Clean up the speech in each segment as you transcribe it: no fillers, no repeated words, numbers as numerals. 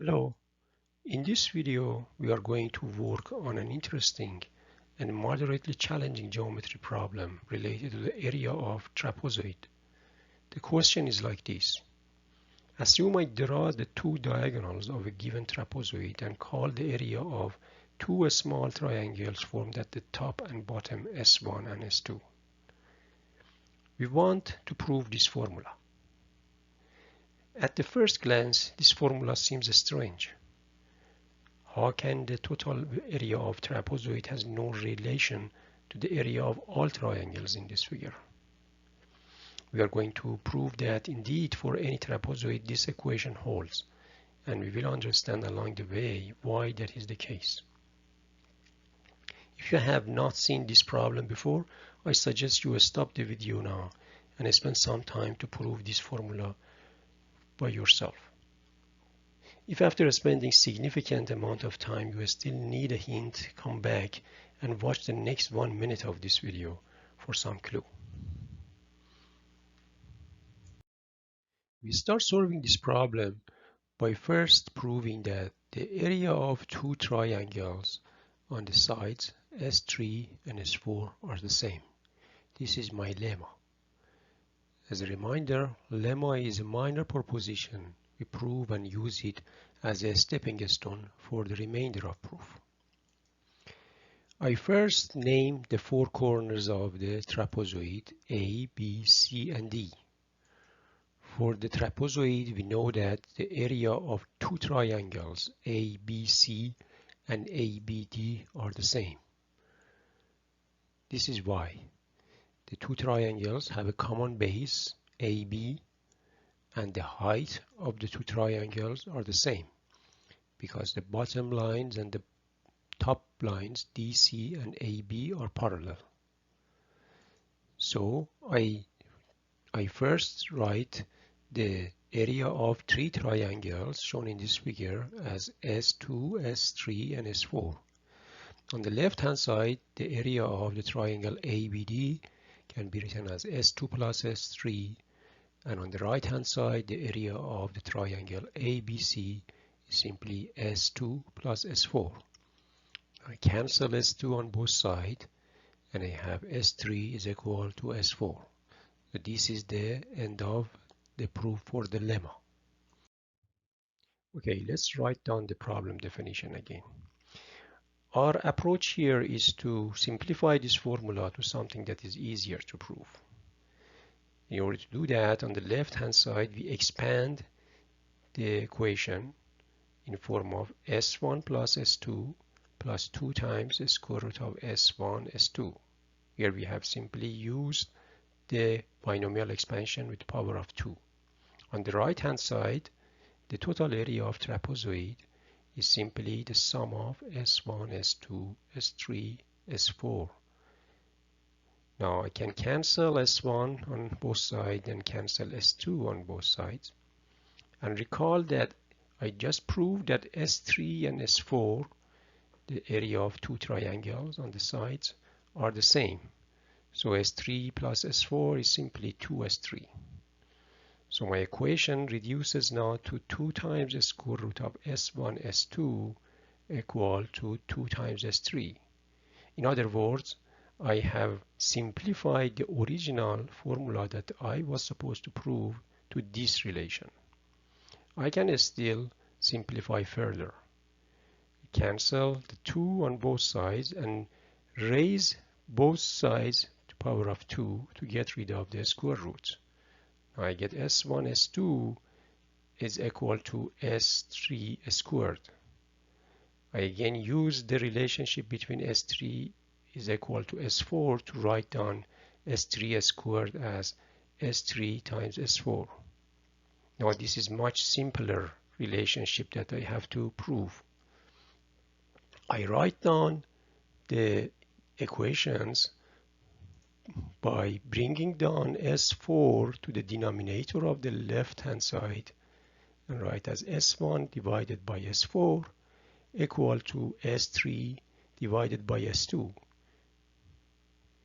Hello, in this video we are going to work on an interesting and moderately challenging geometry problem related to the area of trapezoid. The question is like this. Assume I draw the two diagonals of a given trapezoid and call the area of two small triangles formed at the top and bottom S1 and S2. We want to prove this formula. At the first glance, this formula seems strange. How can the total area of trapezoid has no relation to the area of all triangles in this figure? We are going to prove that indeed for any trapezoid this equation holds, and we will understand along the way why that is the case. If you have not seen this problem before, I suggest you stop the video now and spend some time to prove this formula by yourself. If after spending significant amount of time you still need a hint, come back and watch the next 1 minute of this video for some clue. We start solving this problem by first proving that the area of two triangles on the sides S3 and S4 are the same. This is my lemma. As a reminder, lemma is a minor proposition. We prove and use it as a stepping stone for the remainder of proof. I first name the four corners of the trapezoid A, B, C, and D. For the trapezoid, we know that the area of two triangles ABC and ABD are the same. This is why the two triangles have a common base AB, and the height of the two triangles are the same because the bottom lines and the top lines DC and AB are parallel. So I first write the area of three triangles shown in this figure as S2, S3, and S4. On the left hand side, the area of the triangle ABD can be written as S2 plus S3, and on the right hand side, the area of the triangle ABC is simply S2 plus S4. I cancel S2 on both sides, and I have S3 is equal to S4. So this is the end of the proof for the lemma. Okay, let's write down the problem definition again. Our approach here is to simplify this formula to something that is easier to prove. In order to do that, on the left hand side, we expand the equation in form of S1 plus S2 plus 2 times the square root of S1, S2. Here we have simply used the binomial expansion with the power of 2. On the right hand side, the total area of trapezoid is simply the sum of S1, S2, S3, S4. Now I can cancel S1 on both sides and cancel S2 on both sides. And recall that I just proved that S3 and S4, the area of two triangles on the sides, are the same. So S3 plus S4 is simply 2S3. So my equation reduces now to 2 times the square root of S1, S2 equal to 2 times S3. In other words, I have simplified the original formula that I was supposed to prove to this relation. I can still simplify further. Cancel the 2 on both sides and raise both sides to the power of 2 to get rid of the square roots. Now I get S1, S2 is equal to S3 squared. I again use the relationship between S3 is equal to S4 to write down S3 squared as S3 times S4. Now this is much simpler relationship that I have to prove. I write down the equations by bringing down S4 to the denominator of the left hand side and write as S1 divided by S4 equal to S3 divided by S2,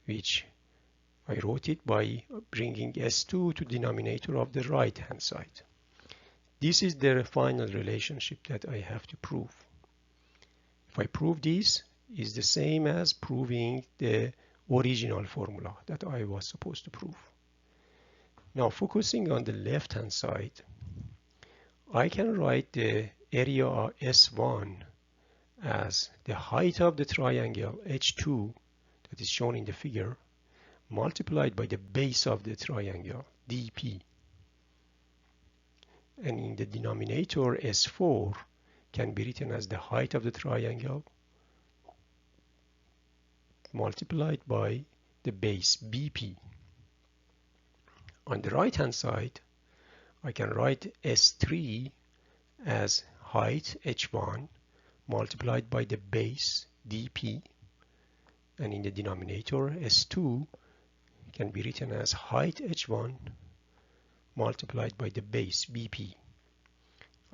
which I wrote it by bringing S2 to the denominator of the right hand side. This is the final relationship that I have to prove. If I prove this, is the same as proving the original formula that I was supposed to prove. Now focusing on the left hand side, I can write the area S1 as the height of the triangle H2 that is shown in the figure multiplied by the base of the triangle DP. And in the denominator S4 can be written as the height of the triangle multiplied by the base BP. On the right hand side, I can write S3 as height H1 multiplied by the base dP, and in the denominator S2 can be written as height H1 multiplied by the base BP.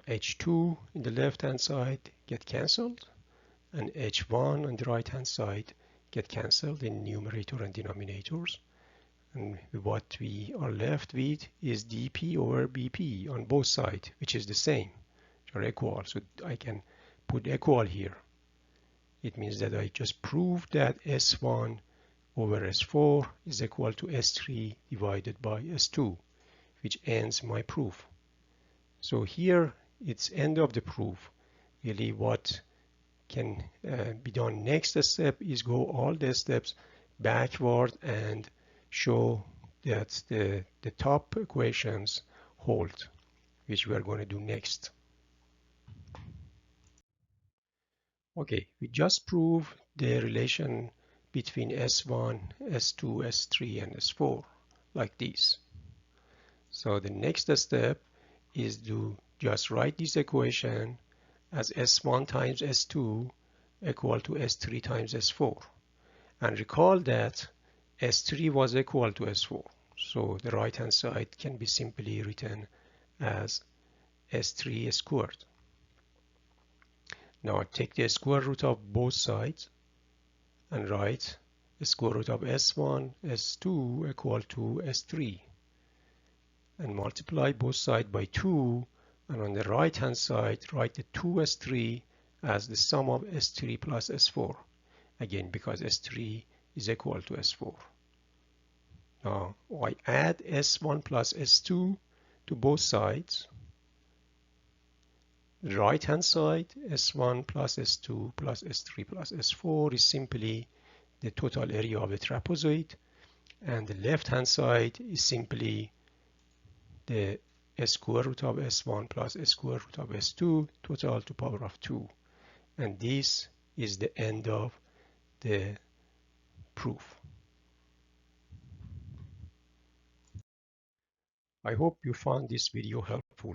H2 in the left hand side get cancelled, and H1 on the right hand side get cancelled in numerator and denominators, and what we are left with is dP over BP on both sides, which is the same, which are equal. So I can put equal here. It means that I just proved that S1 over S4 is equal to S3 divided by S2, which ends my proof. So here it's end of the proof. Really what can be done next step is go all the steps backward and show that the top equations hold, which we are going to do next. Okay, we just proved the relation between S1, S2, S3, and S4 like this. So the next step is to just write this equation as S1 times S2 equal to S3 times S4. And recall that S3 was equal to S4. So the right hand side can be simply written as S3 squared. Now take the square root of both sides and write the square root of S1, S2 equal to S3. And multiply both sides by 2, and on the right hand side write the 2S3 as the sum of S3 plus S4, again because S3 is equal to S4. Now I add S1 plus S2 to both sides. The right hand side S1 plus S2 plus S3 plus S4 is simply the total area of the trapezoid, and the left hand side is simply the square root of S1 plus square root of S2 total to power of 2. And this is the end of the proof. I hope you found this video helpful.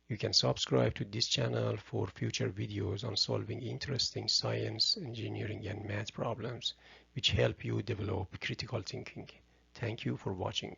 You can subscribe to this channel for future videos on solving interesting science, engineering, and math problems which help you develop critical thinking. Thank you for watching.